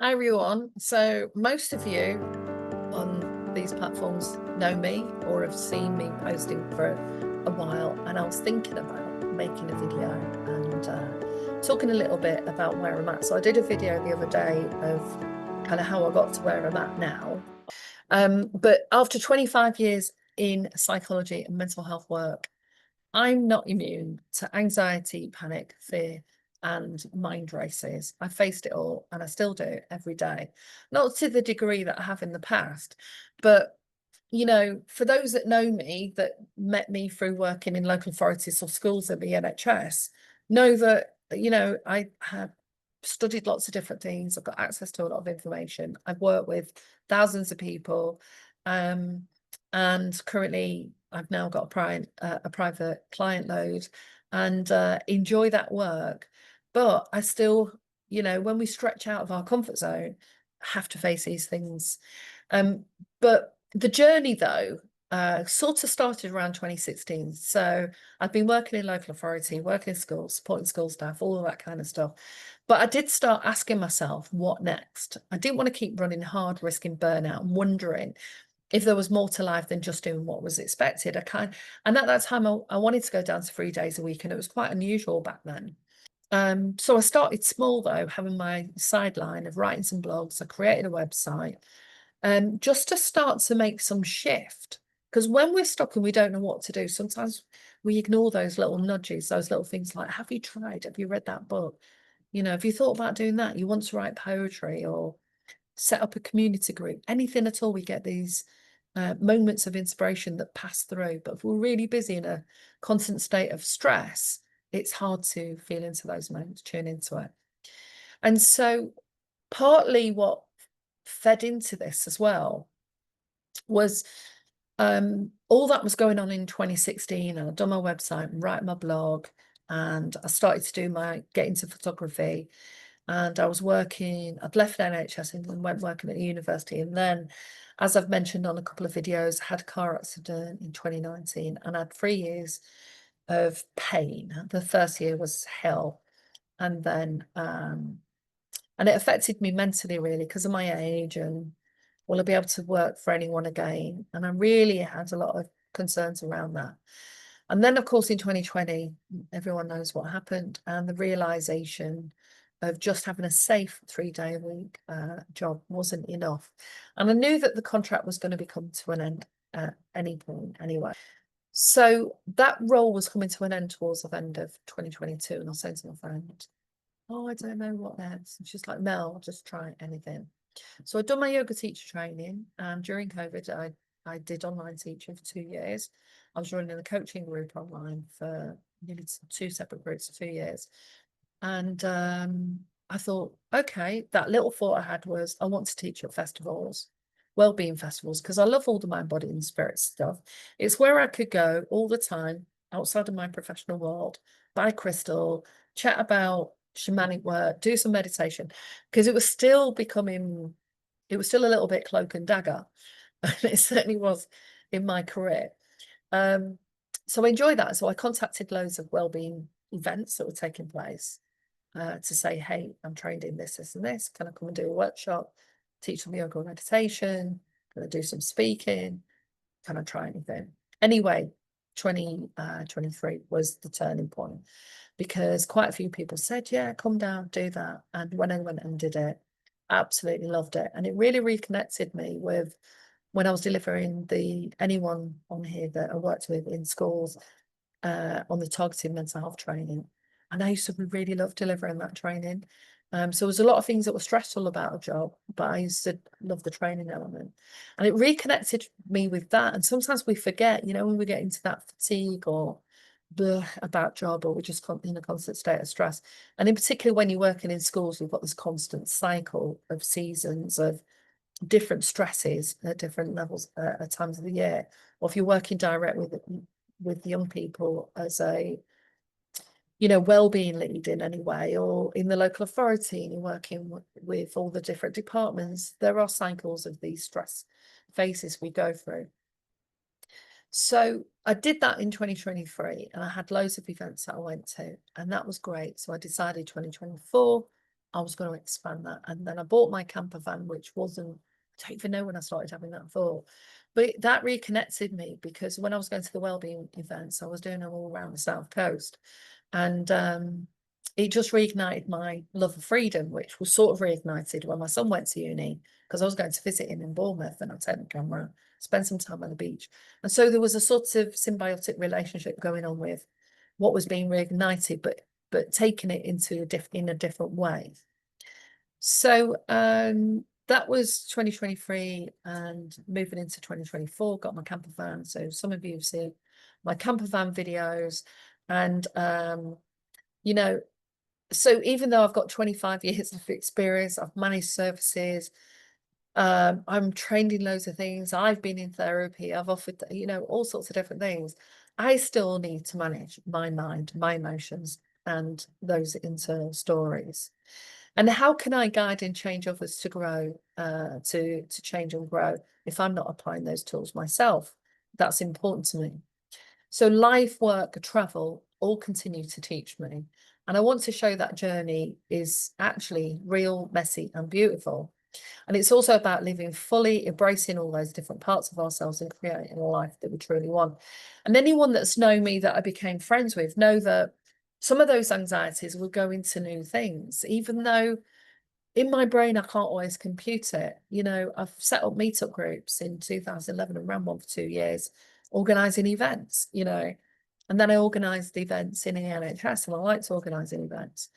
Hi everyone. So most of you on these platforms know me or have seen me posting for a while, and I was thinking about making a video and talking a little bit about where I'm at. So I did a video the other day of kind of how I got to where I'm at now. But after 25 years in psychology and mental health work, I'm not immune to anxiety, panic, fear, and mind races. I faced it all and I still do every day. Not to the degree that I have in the past, but for those that know me, that met me through working in local authorities or schools at the NHS, know that, I have studied lots of different things. I've got access to a lot of information. I've worked with thousands of people. Um, and currently I've now got a private client load and enjoy that work. But I still, when we stretch out of our comfort zone, have to face these things. But the journey, though, sort of started around 2016. So I've been working in local authority, working in schools, supporting school staff, all of that kind of stuff. But I did start asking myself, what next? I didn't want to keep running hard, risking burnout and wondering if there was more to life than just doing what was expected. And at that time, I wanted to go down to 3 days a week, and it was quite unusual back then. So I started small though, having my sideline of writing some blogs. I created a website, just to start to make some shift. Because when we're stuck and we don't know what to do, sometimes we ignore those little nudges, those little things like, have you tried? Have you read that book? Have you thought about doing that? You want to write poetry or set up a community group, anything at all. We get these moments of inspiration that pass through. But if we're really busy in a constant state of stress, it's hard to feel into those moments, tune into it. And so partly what fed into this as well was all that was going on in 2016, and I'd done my website and write my blog, and I started to get into photography, and I was working, I'd left NHS and went working at the university. And then, as I've mentioned on a couple of videos, I had a car accident in 2019 and I had 3 years of pain. The first year was hell. And then and it affected me mentally, really, because of my age, and will I be able to work for anyone again? And I really had a lot of concerns around that. And then, of course, in 2020, everyone knows what happened, and the realization of just having a safe 3 day a week job wasn't enough. And I knew that the contract was going to come to an end at any point anyway. So that role was coming to an end towards the end of 2022. And I was saying to my friend, oh, I don't know what next. And she's like, Mel, just try anything. So I'd done my yoga teacher training, and during COVID, I did online teaching for 2 years. I was running a coaching group online for nearly two separate groups for 2 years. And I thought, okay, that little thought I had was I want to teach at festivals, wellbeing festivals, because I love all the mind, body, and spirit stuff. It's where I could go all the time outside of my professional world, buy crystal, chat about shamanic work, do some meditation, because it was still a little bit cloak and dagger. And it certainly was in my career. Um, so I enjoyed that. So I contacted loads of wellbeing events that were taking place to say, hey, I'm trained in this, this, and this. Can I come and do a workshop, teach some yoga and meditation? Can I do some speaking? Can I try anything? Anyway, 2023 was the turning point, because quite a few people said, yeah, come down, do that. And when I went and did it, absolutely loved it. And it really reconnected me with when I was delivering anyone on here that I worked with in schools on the targeted mental health training. And I used to really love delivering that training. So there was a lot of things that were stressful about a job, but I used to love the training element. And it reconnected me with that. And sometimes we forget, when we get into that fatigue or about job, or we're just in a constant state of stress. And in particular, when you're working in schools, we've got this constant cycle of seasons of different stresses at different levels at times of the year. Or if you're working direct with young people as a well-being lead in any way, or in the local authority and you're working with all the different departments, there are cycles of these stress phases we go through. So I did that in 2023, and I had loads of events that I went to, and that was great. So I decided 2024, I was going to expand that. And then I bought my camper van, which wasn't, I don't even know when I started having that thought. But that reconnected me, because when I was going to the wellbeing events, I was doing them all around the South Coast. And it just reignited my love of freedom, which was sort of reignited when my son went to uni, because I was going to visit him in Bournemouth, and I'd take the camera, spend some time on the beach. And so there was a sort of symbiotic relationship going on with what was being reignited, but taking it into in a different way. So that was 2023, and moving into 2024, got my camper van. So some of you have seen my camper van videos, and you know, so even though I've got 25 years of experience, I've managed services, I'm trained in loads of things, I've been in therapy, I've offered, you know, all sorts of different things, I still need to manage my mind, my emotions, and those internal stories. And how can I guide and change others to grow, to change and grow, if I'm not applying those tools myself? That's important to me. So life, work, travel all continue to teach me. And I want to show that journey is actually real, messy, and beautiful. And it's also about living fully, embracing all those different parts of ourselves, and creating a life that we truly want. And anyone that's known me, that I became friends with, know that some of those anxieties will go into new things, even though in my brain I can't always compute it. You know, I've set up meetup groups in 2011 and ran one for 2 years, organising events, you know, and then I organised events in the NHS, and I like to organising events.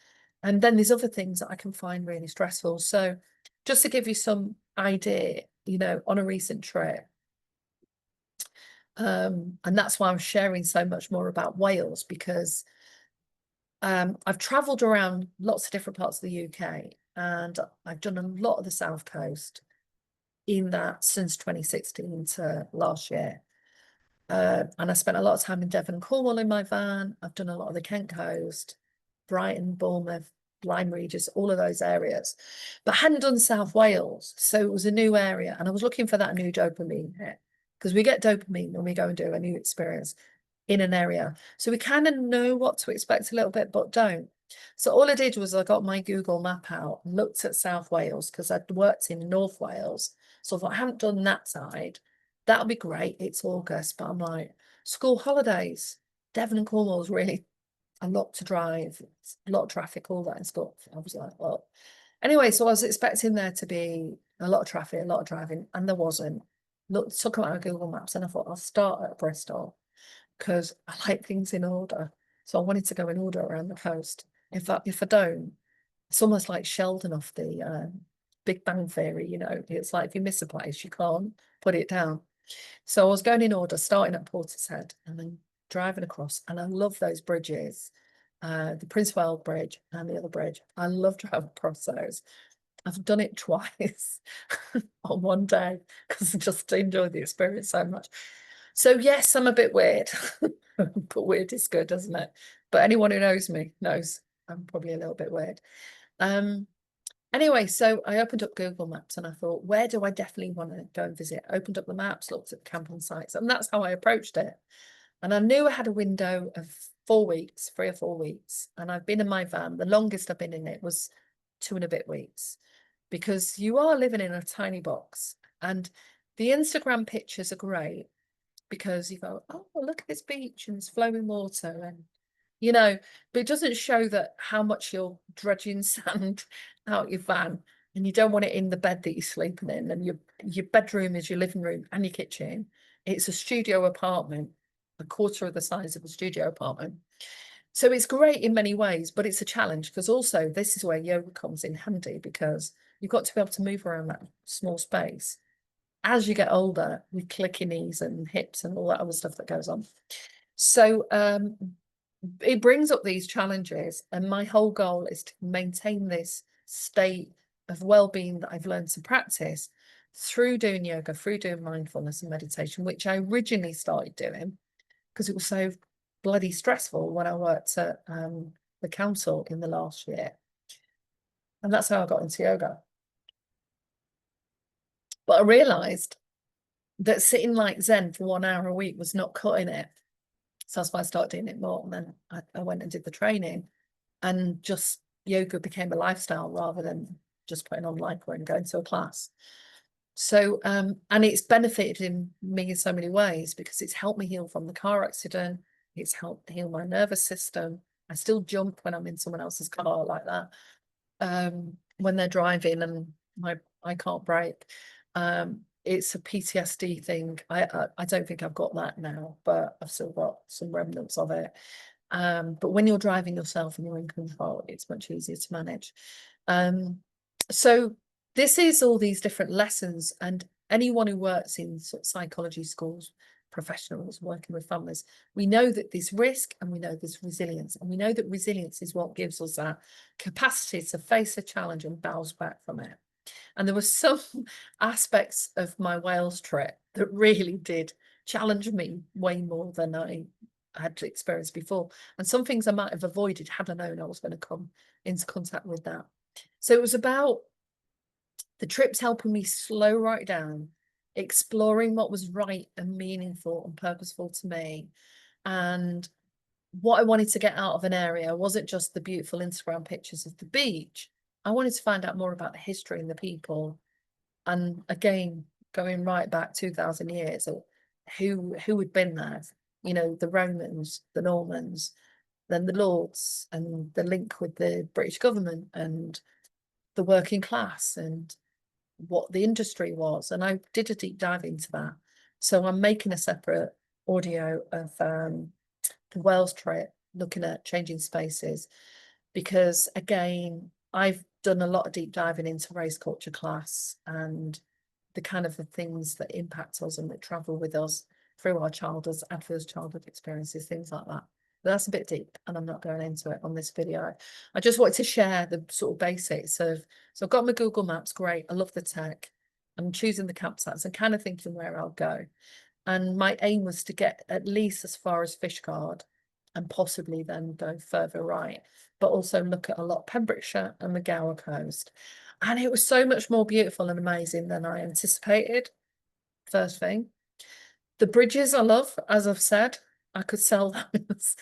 And then there's other things that I can find really stressful. So just to give you some idea, you know, on a recent trip, and that's why I'm sharing so much more about Wales, because I've travelled around lots of different parts of the UK, and I've done a lot of the South Coast in that since 2016 to last year. And I spent a lot of time in Devon and Cornwall in my van. I've done a lot of the Kent Coast, Brighton, Bournemouth, Lyme Regis, all of those areas, but I hadn't done South Wales. So it was a new area, and I was looking for that new dopamine hit, because we get dopamine when we go and do a new experience in an area. So we kind of know what to expect a little bit, but don't. So all I did was I got my Google map out, looked at South Wales, because I'd worked in North Wales. So I thought, I haven't done that side. That'll be great. It's August, but I'm like, school holidays. Devon and Cornwall is really a lot to drive, a lot of traffic, all that and stuff. I was like, well, anyway, so I was expecting there to be a lot of traffic, a lot of driving, and there wasn't. Looked, took out Google Maps, and I thought I'll start at Bristol, because I like things in order. So I wanted to go in order around the coast. If I don't, it's almost like Sheldon off the Big Bang Theory, you know. It's like if you miss a place, you can't put it down. So I was going in order, starting at Portishead and then driving across. And I love those bridges, the Prince Wales Bridge and the other bridge. I love driving across those. I've done it twice on one day, because I just enjoy the experience so much. So yes, I'm a bit weird, but weird is good, doesn't it? But anyone who knows me knows I'm probably a little bit weird. Anyway, so I opened up Google Maps, and I thought, where do I definitely want to go and visit? I opened up the maps, looked at the camping sites, and that's how I approached it. And I knew I had a window of 4 weeks, 3 or 4 weeks. And I've been in my van. The longest I've been in it was 2 and a bit weeks, because you are living in a tiny box. And the Instagram pictures are great, because you go, oh, look at this beach and it's flowing water, and you know, but it doesn't show that how much you're dredging sand out your van, and you don't want it in the bed that you're sleeping in, and your bedroom is your living room and your kitchen. It's a studio apartment, a quarter of the size of a studio apartment. So it's great in many ways, but it's a challenge, because also this is where yoga comes in handy, because you've got to be able to move around that small space. As you get older, with clicky knees and hips and all that other stuff that goes on. So it brings up these challenges, and my whole goal is to maintain this state of well-being that I've learned to practice through doing yoga, through doing mindfulness and meditation, which I originally started doing because it was so bloody stressful when I worked at the council in the last year. And that's how I got into yoga. But I realised that sitting like Zen for 1 hour a week was not cutting it. So that's why I started doing it more. And then I went and did the training, and just yoga became a lifestyle rather than just putting on lycra and going to a class. So, and it's benefited me in so many ways, because it's helped me heal from the car accident. It's helped heal my nervous system. I still jump when I'm in someone else's car like that. When they're driving and I can't brake. It's a PTSD thing. I don't think I've got that now, but I've still got some remnants of it. But when you're driving yourself and you're in control, it's much easier to manage. So this is all these different lessons, and anyone who works in sort of psychology schools, professionals working with families, we know that there's risk and we know there's resilience, and we know that resilience is what gives us that capacity to face a challenge and bounce back from it. And there were some aspects of my Wales trip that really did challenge me way more than I had experienced before. And some things I might have avoided had I known I was going to come into contact with that. So it was about the trips helping me slow right down, exploring what was right and meaningful and purposeful to me. And what I wanted to get out of an area wasn't just the beautiful Instagram pictures of the beach. I wanted to find out more about the history and the people. And again, going right back 2000 years, or who had been there, you know, the Romans, the Normans, then the Lords, and the link with the British government and the working class, and what the industry was. And I did a deep dive into that. So I'm making a separate audio of the Wales trip, looking at changing spaces, because again, I've done a lot of deep diving into race culture class and the kind of the things that impact us and that travel with us through our childhood, adverse childhood experiences, things like that. But that's a bit deep, and I'm not going into it on this video. I just wanted to share the sort of basics of, so I've got my Google Maps, great, I love the tech. I'm choosing the campsites and kind of thinking where I'll go. And my aim was to get at least as far as Fishguard and possibly then go further right, but also look at a lot of Pembrokeshire and the Gower coast. And it was so much more beautiful and amazing than I anticipated. First thing. The bridges I love, as I've said, I could sell those.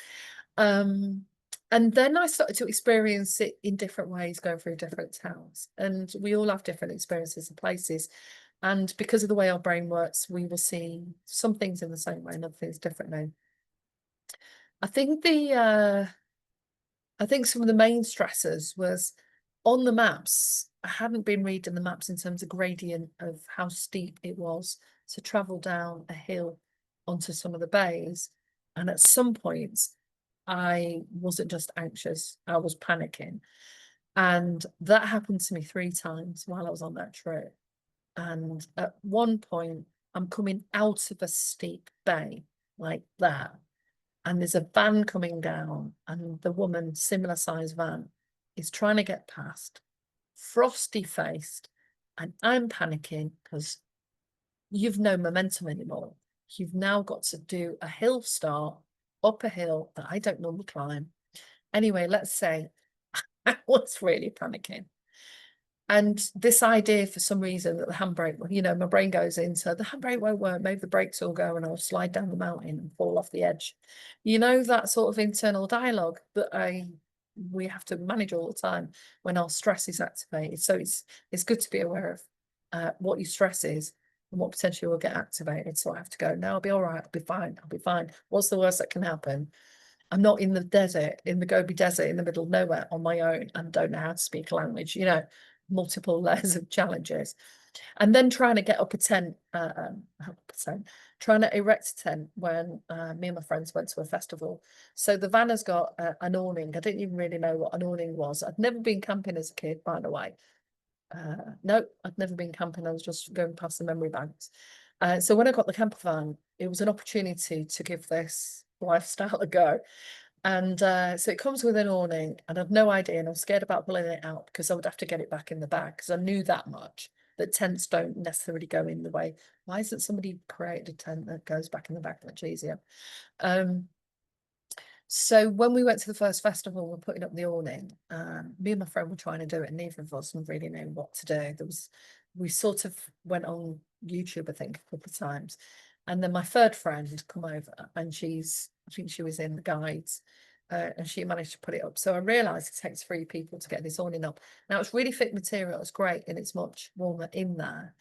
And then I started to experience it in different ways, going through different towns. And we all have different experiences and places. And because of the way our brain works, we will see some things in the same way and other things differently. I think some of the main stressors was on the maps. I hadn't been reading the maps in terms of gradient of how steep it was to travel down a hill onto some of the bays. And at some points, I wasn't just anxious, I was panicking. And that happened to me 3 times while I was on that trip. And at one point, I'm coming out of a steep bay like that, and there's a van coming down, and the woman, similar size van, is trying to get past, frosty faced, and I'm panicking because you've no momentum anymore. You've now got to do a hill start up a hill that I don't normally climb. Anyway, let's say I was really panicking. And this idea, for some reason, that the handbrake, you know, my brain goes into the handbrake won't work, maybe the brakes will go and I'll slide down the mountain and fall off the edge. You know, that sort of internal dialogue that we have to manage all the time when our stress is activated. So it's good to be aware of what your stress is and what potentially will get activated. So I have to go, no, I'll be all right, I'll be fine, I'll be fine. What's the worst that can happen? I'm not in the desert, in the Gobi Desert, in the middle of nowhere on my own, and don't know how to speak a language, you know, multiple layers of challenges. And then trying to get up a tent, trying to erect a tent when me and my friends went to a festival. So the van has got an awning. I didn't even really know what an awning was. I'd never been camping as a kid, by the way. No, I'd never been camping. I was just going past the memory banks. So when I got the camper van, it was an opportunity to give this lifestyle a go. And so it comes with an awning, and I've no idea, and I'm scared about pulling it out because I would have to get it back in the bag, because I knew that much, that tents don't necessarily go in the way. Why isn't somebody created a tent that goes back in the bag much easier? So when we went to the first festival, we're putting up the awning. Me and my friend were trying to do it, and neither of us really knew what to do. We sort of went on YouTube, I think, a couple of times. And then my third friend come over, and I think she was in the guides. and she managed to put it up. So I realised it takes 3 people to get this awning up. Now it's really thick material, it's great, and it's much warmer in there.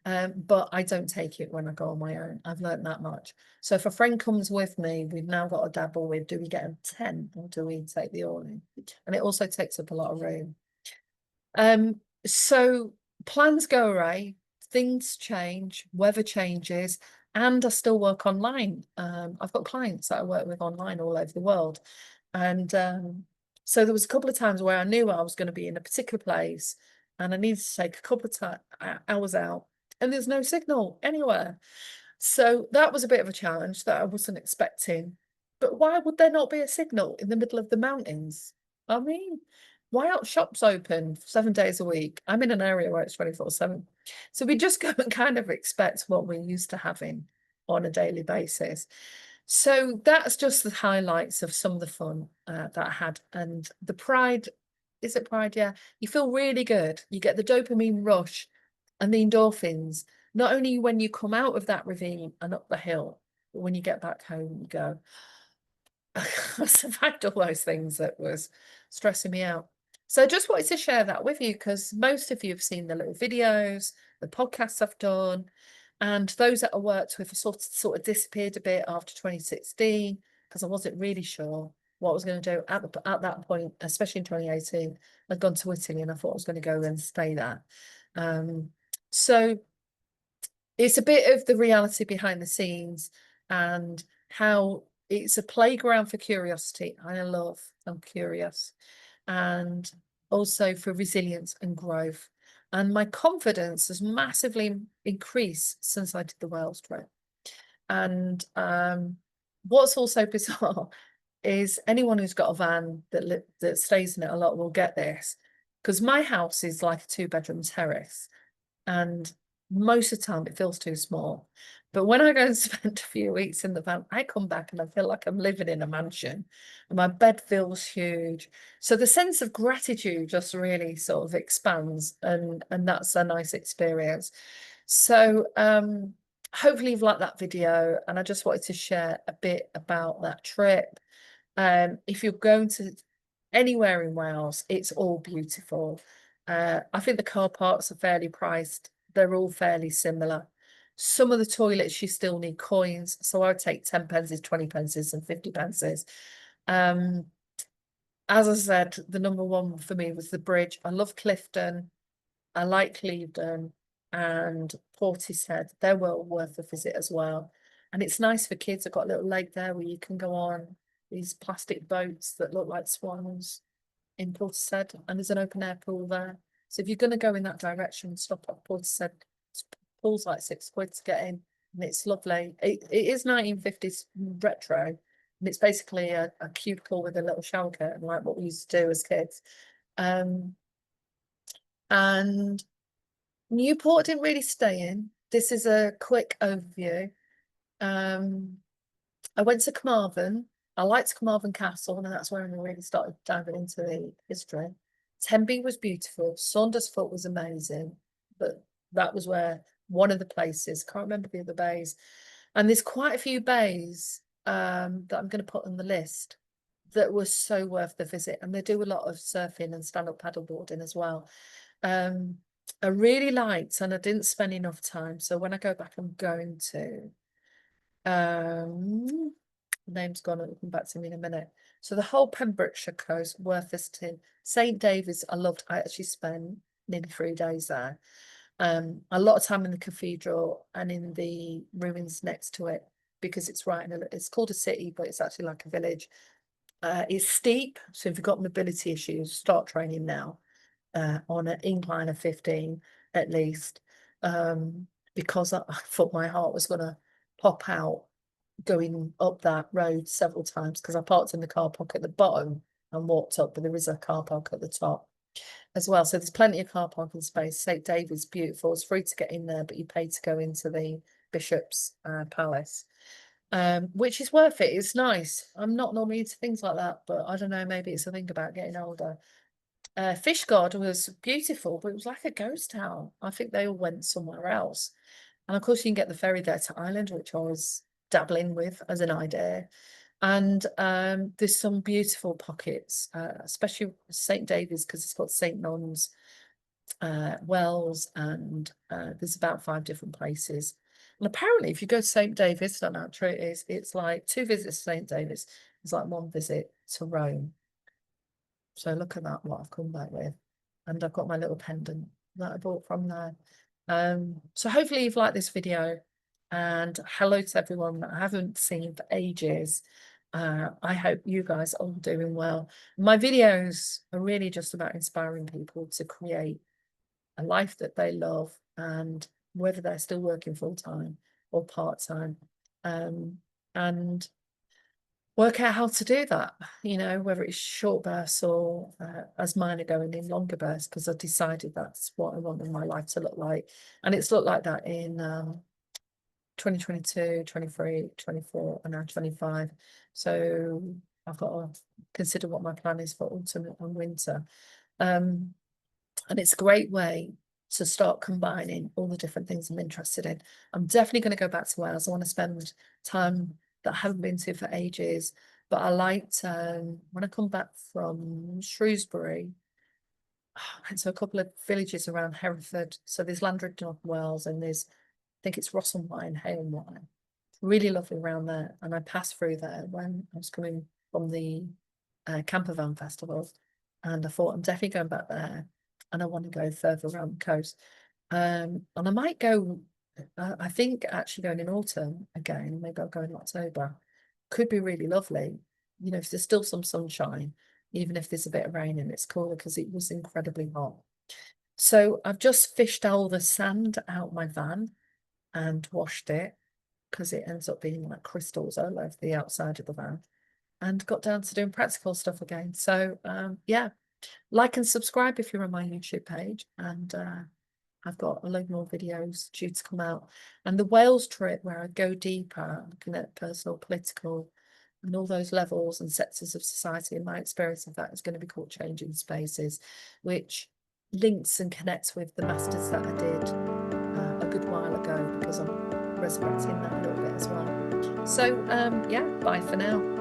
But I don't take it when I go on my own. I've learned that much. So if a friend comes with me, we've now got to dabble with, do we get a tent or do we take the awning? And it also takes up a lot of room. So plans go awry, things change, weather changes, and I still work online. I've got clients that I work with online all over the world. And so there was a couple of times where I knew I was going to be in a particular place and I needed to take a couple of hours out, and there's no signal anywhere. So that was a bit of a challenge that I wasn't expecting. But why would there not be a signal in the middle of the mountains? I mean, why aren't shops open 7 days a week? I'm in an area where it's 24/7. So we just go and kind of expect what we're used to having on a daily basis. So that's just the highlights of some of the fun that I had. And the pride, is it pride? Yeah. You feel really good. You get the dopamine rush and the endorphins, not only when you come out of that ravine and up the hill, but when you get back home, you go, I survived all those things that was stressing me out. So I just wanted to share that with you because most of you have seen the little videos, the podcasts I've done, and those that I worked with sort of disappeared a bit after 2016 because I wasn't really sure what I was going to do at that point, especially in 2018. I'd gone to Italy and I thought I was going to go and stay there. So it's a bit of the reality behind the scenes and how it's a playground for curiosity. I'm curious, and also for resilience and growth. And my confidence has massively increased since I did the Wales trip. And what's also bizarre is anyone who's got a van that stays in it a lot will get this, because my house is like a 2-bedroom terrace, and most of the time it feels too small. But when I go and spend a few weeks in the van, I come back and I feel like I'm living in a mansion and my bed feels huge. So the sense of gratitude just really sort of expands, and that's a nice experience. So hopefully you've liked that video, and I just wanted to share a bit about that trip. If you're going to anywhere in Wales, it's all beautiful. I think the car parks are fairly priced. They're all fairly similar. Some of the toilets you still need coins, so I would take 10 pences, 20 pences, and 50 pences. As I said, the number one for me was the bridge. I love Clifton. I like Clevedon and Portishead. They're well worth a visit as well. And it's nice for kids. I've got a little lake there where you can go on these plastic boats that look like swans in Portishead, and there's an open air pool there. So if you're going to go in that direction, stop at Portishead. Pool's like £6 to get in, and it's lovely. It is 1950s retro, and it's basically a cubicle with a little shower curtain, like what we used to do as kids. And Newport didn't really stay in. This is a quick overview. I went to Carmarthen. I liked Carmarthen Castle, and that's where I really started diving into the history. Tenby was beautiful. Saundersfoot was amazing, but that was where one of the places, can't remember the other bays. And there's quite a few bays that I'm going to put on the list that were so worth the visit. And they do a lot of surfing and stand-up paddleboarding as well. I really liked, and I didn't spend enough time. So when I go back, I'm going to. Name's gone, it'll come back to me in a minute. So the whole Pembrokeshire coast, worth visiting. St David's, I loved. I actually spent nearly 3 days there. A lot of time in the cathedral and in the ruins next to it, because it's right in it's called a city, but it's actually like a village. It's steep, so if you've got mobility issues, start training now on an incline of 15 at least, because I thought my heart was going to pop out going up that road several times, because I parked in the car park at the bottom and walked up, but there is a car park at the top as well. So there's plenty of car parking space. St David's beautiful. It's free to get in there, but you pay to go into the Bishop's Palace, which is worth it. It's nice. I'm not normally into things like that, but I don't know, maybe it's a thing about getting older. Fishguard was beautiful, but it was like a ghost town. I think they all went somewhere else. And of course, you can get the ferry there to Ireland, which I was dabbling with as an idea. And there's some beautiful pockets, especially St David's, because it's got St Non's, Wells, and there's about 5 different places. And apparently if you go to St David's, I don't know how true it is, it's like 2 visits to St David's, it's like 1 visit to Rome. So look at that, what I've come back with. And I've got my little pendant that I bought from there. So hopefully you've liked this video, and hello to everyone that I haven't seen for ages. I hope you guys are all doing well. My videos are really just about inspiring people to create a life that they love, and whether they're still working full-time or part-time, and work out how to do that, you know, whether it's short bursts or as mine are going in longer bursts, because I decided that's what I want in my life to look like. And it's looked like that in 2022, 23, 24, and now 25. So I've got to consider what my plan is for autumn and winter. And it's a great way to start combining all the different things I'm interested in. I'm definitely going to go back to Wales. I want to spend time that I haven't been to for ages. But I liked, when I come back from Shrewsbury, I went to a couple of villages around Hereford. So there's Landred, North Wales, and there's, I think it's Rosselwine, Haywarn. Really lovely around there. And I passed through there when I was coming from the Campervan festival. And I thought, I'm definitely going back there. And I want to go further around the coast. And I might go, I think actually going in autumn again, maybe I'll go in October. Could be really lovely. You know, if there's still some sunshine, even if there's a bit of rain and it's cooler, because it was incredibly hot. So I've just fished all the sand out my van and washed it, because it ends up being like crystals all over the outside of the van, and got down to doing practical stuff again. So yeah, like and subscribe if you're on my YouTube page, and I've got a load more videos due to come out. And the Wales trip, where I go deeper, looking at personal, political, and all those levels and sectors of society, and my experience of that is going to be called Changing Spaces, which links and connects with the masters that I did a good while ago, because I'm resurrecting that a little bit as well. So yeah, bye for now.